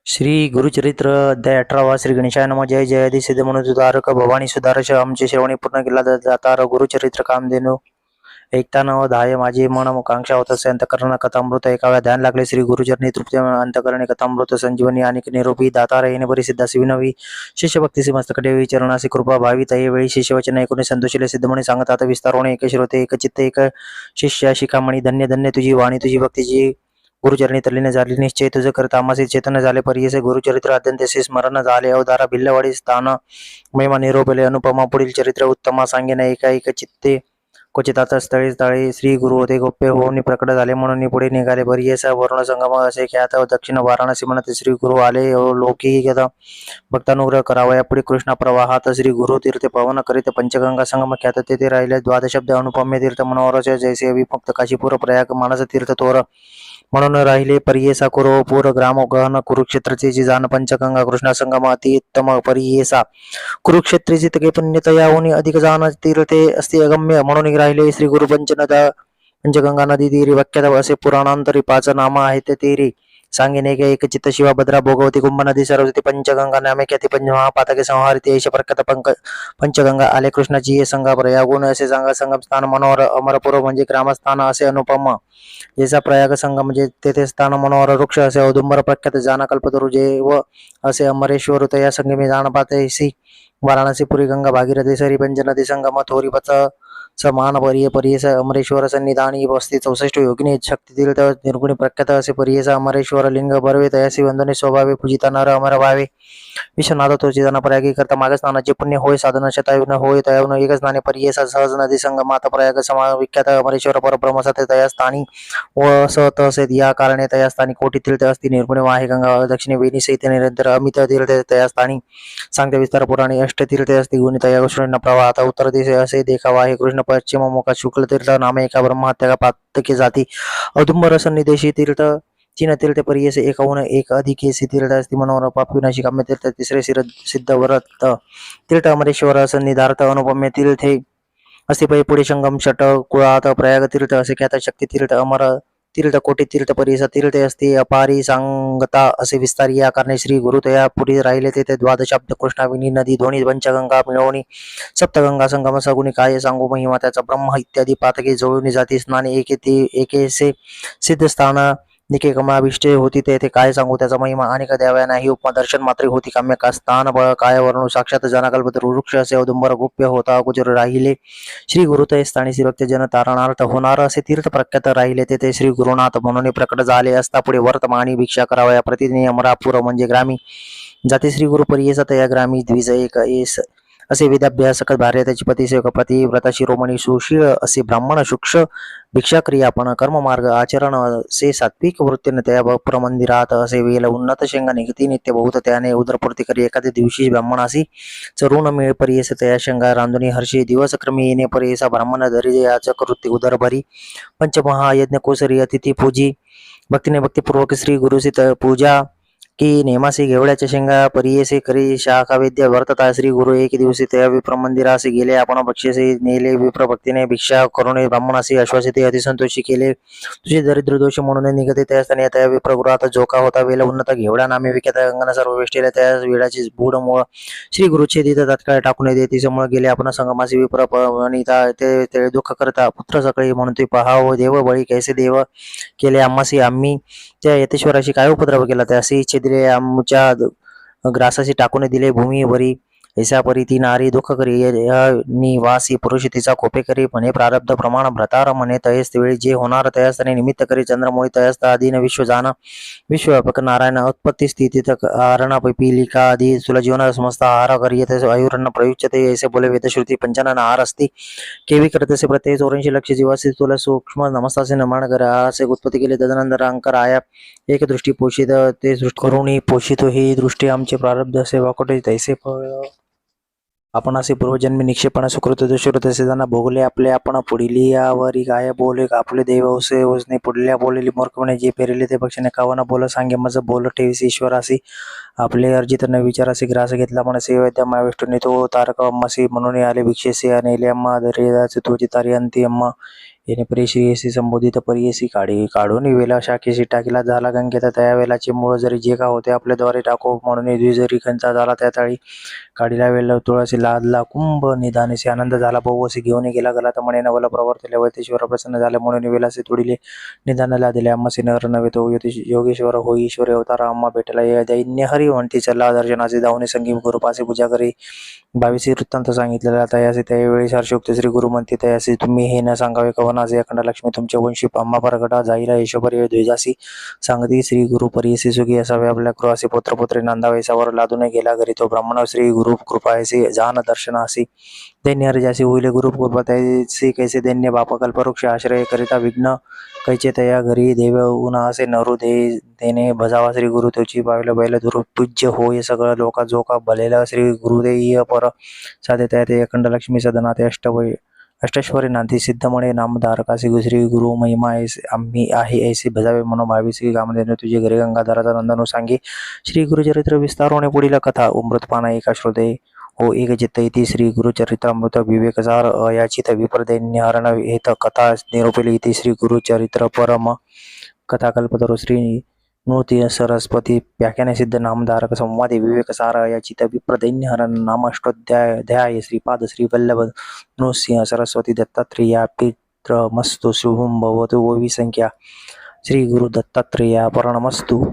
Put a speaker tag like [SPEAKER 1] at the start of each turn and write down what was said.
[SPEAKER 1] श्री गुरुचरित्र अध्याय 18 श्री गणेशाय नमः. जय जयादी सिद्ध म्हणून सुधारक भवानी सुधारश आमचे श्रवणी पूर्ण केला जातार गुरुचरित्र कामधेनू ऐकता नव धाय माझी मन कांक्षा होत असे अंतकरण कथामृत ऐकाव्या ध्यान लागले. श्री गुरुचरणी तृप्ती अंतकरणे कथामृत संजीवनी आणि निरोपी दातार येणे बरी सिद्धासी विनवी शिष्य भक्तीसी मस्तकडेवी चरणासी कृपा भावी तये वेळी शिष्यवचन ऐकून संतोषिले सिद्धमणी सांगतात विस्तारोणे एक श्रोते एक चित्त एक शिष्य शिखामणी धन्य धन्य तुझी वाणी तुझी भक्तीची गुरुचरणी तल्लीने झाली निश्चय तुझं करता आम्हासी चेतन झाले परियसे गुरुचरित्र अत्यंतसे स्मरण झाले अवधारा भिल्लवाडी स्थान महिमा निरोपले अनुपमा पुढील चरित्र उत्तमा सांगेन एका एक चित्ते क्वचिताचा स्थळे स्थळे श्री गुरु होते गोप्य होऊन प्रकट झाले म्हणून पुढे निघाले परियसा वरुण संगम असे ख्यात दक्षिण वाराणसी म्हणत श्री गुरु आले लोकी भक्तानुग्रह करावा यापुढे कृष्णा प्रवाहात श्री गुरु तीर्थ पवन करीत पंचगंगा संगम ख्यात तेथे राहिले द्वादशब्द अनुपम्य तीर्थ मनोहर जैसे विमुक्त काशीपूर प्रयाग मानस तीर्थ तोर म्हणून राहिले परियेसा कुरोपूर ग्राम गहन कुरुक्षेत्राची जाण पंचगंगा कृष्णा संगम अतिउत्तम परियेसा कुरुक्षेत्रीची तके पुण्यतयाहुनी अधिक जाण तीर्थे असते अगम्य म्हणून राहिले श्री गुरु पंचगंगा नदी तीरी वाक्यात असे पुराणांतरी 5 नाम आहेत तीरी सांगेन एक चित्त शिवा भद्रा भोगवती कुंभ नदी सरस्वती पंचगंगा नामे ख्याती पंचमहापातके संहारिती ऐश प्रख्यात पंचगंगा आले कृष्णाची ये संगा प्रयागुण असे सांगा संगम स्थान मनोहर अमरपूर म्हणजे ग्रामस्थान असे अनुपम जैसा प्रयाग संगम म्हणजे तेथे स्थान मनोहर वृक्ष असे औदुंबर प्रख्यात जाना कल्पतरू जे व असे अमरेश्वर तया संगमी जाणपातैसी वाराणसी पुरी गंगा भागीरथी सरी पंचनदी संगम थोरी बच समान परियस अमरेश्वर सन्निधानी वस्ती 64 योगिनी शक्ती तीर्थ निर्गुणी प्रख्यात असे परियस अमरेश्वर लिंग बर्वे तयासी वंदने स्वभावे पूजिता नर अमर भावे विश्वनाथ तोची जाना प्रयागी करता माग स्नानाचे पुण्य होय साधन शतायुन होय तयावन एक स्नाने परियस सहज नदी संगमात प्रयाग समा विख्यात अमरेश्वर परब्रह्म सत्य तया स्थानी व सत असेत या कारणे तया स्थानी कोटी तीर्थ असती निर्गुणी वाहे गंगा दक्षिणे वेणी सहित निरंतर अमित तीर्थ तया स्थानी सांगते विस्तार पुराणी अष्टतीर्थ असती गुणी तया कृष्ण प्रवाहात उत्तर दिशे असे देखावा आहे कृष्ण पश्चिम मुखा शुक्ल तीर्थ नामे एका ब्रह्महत्या पातके जाती औदुंबर सन्निदेशी तीर्थ चीन तीर्थ परियसे एकूण एक अधिकेसी तीर्थ असती मनोहर पापविनाशी काम्य तीर्थ तिसरे सिद्ध व्रत तीर्थ अमरेश्वर सन्निधार्थ अनुपम्य तीर्थे असते पै पुढे संगम षट कुळात प्रयाग तीर्थ असे ख्यात शक्ती तीर्थ अमर तीर्थ कोटी तीर्थ परिस तीर्थ असते अपारी सांगता असे विस्तार या कारणे श्री गुरुतया पुढे राहिले तेथे द्वादशाब्द कृष्णाविनी नदी दोन्ही पंचगंगा मिळवणी सप्तगंगा संगम सगुणी काय सांगू महिमा त्याचा ब्रह्म इत्यादी पातके जोडून जाती स्नाने एकेसे सिद्ध स्थान निके कमाविष्टे होती तेथे काय सांगू त्याचा महिमा आणि द्याव्या नाही उपमा दर्शन मात्र होती काम्य का स्थान बळ काय वर्णू साक्षात जनाकल्पत वृक्ष असे औदुंबर गुप्य होता गुजर राहिले श्री गुरुतय स्थानी श्रीभक्त जन तारणार्थ होणार असे तीर्थ प्रख्यात राहिले तेथे श्री गुरुनाथ म्हणून प्रकट झाले असता पुढे वर्तमानी भिक्षा करावया प्रतिदिनी अमरापूर म्हणजे ग्रामी जाते श्री गुरु परियेसा तया ग्रामी द्विज एक असे वेदाभ्यासक भार्य त्याची पतिसेवक पतिव्रता शिरोमणी सुशील असे ब्राह्मण शुक्ष भिक्षा क्रियापण कर्ममार्ग आचरण असे सात्विक वृत्तीने त्या पुरमंदिरात असे वेल उन्नत शेंगा निघती नित्य बहुत त्याने उदरपूर्ती करी एखाद्या दिवशी ब्राह्मणासी चरुण मिळ परियस तया शेंगा रांधुनी हर्षी दिवस क्रमी येणे परियसा ब्राह्मण धरी याचक वृत्ती उदरभरी पंचमहायज्ञ कोसरी अतिथी पूजी भक्तीने भक्तीपूर्वक श्री गुरुसी पूजा की नेमासी घेवड्याच्या शेंगा परियेसे करी शाखा वैद्य वर्तता श्री गुरु एक दिवशी त्या विप्र मंदिरासी गेले आपण बक्षिसे नेले विप्र भक्तीने भिक्षा करून ब्राह्मणासी आश्वासिते अतिसंतोषी केले तुझे दरिद्र दोष म्हणून निघते त्या स्थानी त्या विप्रगृहात झोका होता वेल उन्नत घेवडा नामे विख्यात अंगण सर्व वेष्टीला त्या वेळाची बूड मूळ श्री गुरुचे तिथे तात्काळ टाकून देते समोर गेले आपण संगमासी विप्र वनिता ते दुःख करता पुत्र सकाळी म्हणून ते पहाव देव बळी कैसे देव केले आम्हासी आम्ही त्या यतेश्वराशी काय उपद्रव केला त्यासी इच्छे दिले आमच्या ग्रासाशी टाकून दिले भूमीवरी ऐसा परी ती नारी दुःख करी निवासी पुरुष तिचा कोपे करी म्हणे प्रारब्ध प्रमाण भ्रतार म्हणे तयस वेळी जे होणार तयासने निमित्त करी चंद्रमोळी तयस्त आदीन विश्व जाण विश्वव्यापक नारायण उत्पत्ती स्थिती आरण पिलिका आदी तुला जीवन समस्त आहार करियत आयुरन्न प्रयुच्यते ऐसे बोले वेदश्रुती पंचानन आहार असती केवी करतसे प्रत्यय 84 लक्ष जीवासी तुला सूक्ष्म नमस्तासे निर्माण करा असे उत्पत्ती केले तदनंतर अंकर आया एक दृष्टी पोषित ते सृष्टी करुणी पोषितो ही दृष्टी आमचे प्रारब्ध असे वाकोटे तैसे फळ आपण असे पूर्वजन्मी निक्षेपण सुकृत दुष्कृत असे जाणा भोगले आपले आपण पुढीली यावरी काय बोले आपले देव उसे उसने पुढल्या बोलेली मूर्खपणे जे पेरले ते पक्षाने कावाना बोल सांगे मज बोल ठेवीसी ईश्वरासी आपले अर्जित न विचारासी ग्रास घेतला म्हणसे वैद्यमा विष्णूने तो तारक अम्मासी म्हणून आले भिक्षेसे नेले अम्मा दर्याचे तुझी तारी अंती अम्मा येणे प्रेषी संबोधित परियसी काढून वेला शाखेशी टाकीला झाला गंगेत त्या वेलाचे मूळ जरी जे का होते आपल्याद्वारे टाको म्हणून द्विजरी खंचा झाला त्या ताळी काढीला वेळ तुळसी लादला कुंभ निदानेशी आनंद झाला बहुवसी घेऊन गेला गला तर म्हणे नवला प्रवर्तले वैतेश्वर प्रसन्न झाले म्हणून वेलासे तुडिले निदानाला दिले आम्हासी नर नव्हे तो योगेश्वर हो ईश्वर अवतार आम्हा भेटला या दैन्य हरी म्हणती चला दर्शनाचे दावणे संगीम गुरुपासे पूजा करी 22 वृत्तांत सांगितलेला तयासी त्यावेळी हर्षोक्त श्री गुरु म्हणते तयासी तुम्ही हे न सांगावे कवनासे अखंड लक्ष्मी तुमच्या वंशी आम्हा प्रगटा जाईला यशोपर द्वेजासी सांगती श्री गुरु परियसी सुखी असावे आपल्या गृहासी पुत्रपुत्री नांदावेसावर लादून गेला घरी तो ब्राह्मण श्री गुरु कृपायसी जान दर्शनासी दैन्य हरिजासी होईल गुरु कृपा त्यासी कैसे दैन्य बाप कल्पवृक्ष आश्रय करिता विघ्न कैचे तया घरी देव उन्हा असे नरू देणे भजावा श्री गुरु तुझी पावलं बैल दुरु पूज्य होय सगळं लोका जोका भलेला श्री गुरुदेय पर साधे त्या ते अखंड लक्ष्मी सदना ते अष्टेश्वरी नांदी सिद्धमणे नामधारकासी श्री गुरु महिमा ऐसे आम्ही आहे ऐसे भजावे म्हणून भावी श्री कामधेनु तुझे घरी गंगाधराचा नंदनु सांगी श्री गुरुचरित्र विस्तारोने पुढील कथा अमृतपाना एका श्रोते हो एक चित्त इति श्री गुरुचरित्रामृत विवेकसार अयाचित विप्रदैन्य हरण हेत कथा निरूपिली इति श्री गुरुचरित्र परम कथाकल्पतरु श्री नृत्य सरस्वती व्याख्याने सिद्ध नामधारक संवादे विवेकसार अयाचित विप्रदैन्य हरण नाम अष्टोध्याय श्रीपाद श्री वल्लभ नृसिंह सरस्वती दत्तात्रेया पित्र मस्तु शुभम भवतु ओवी संख्या श्री गुरु दत्तात्रेया प्रणमस्तु।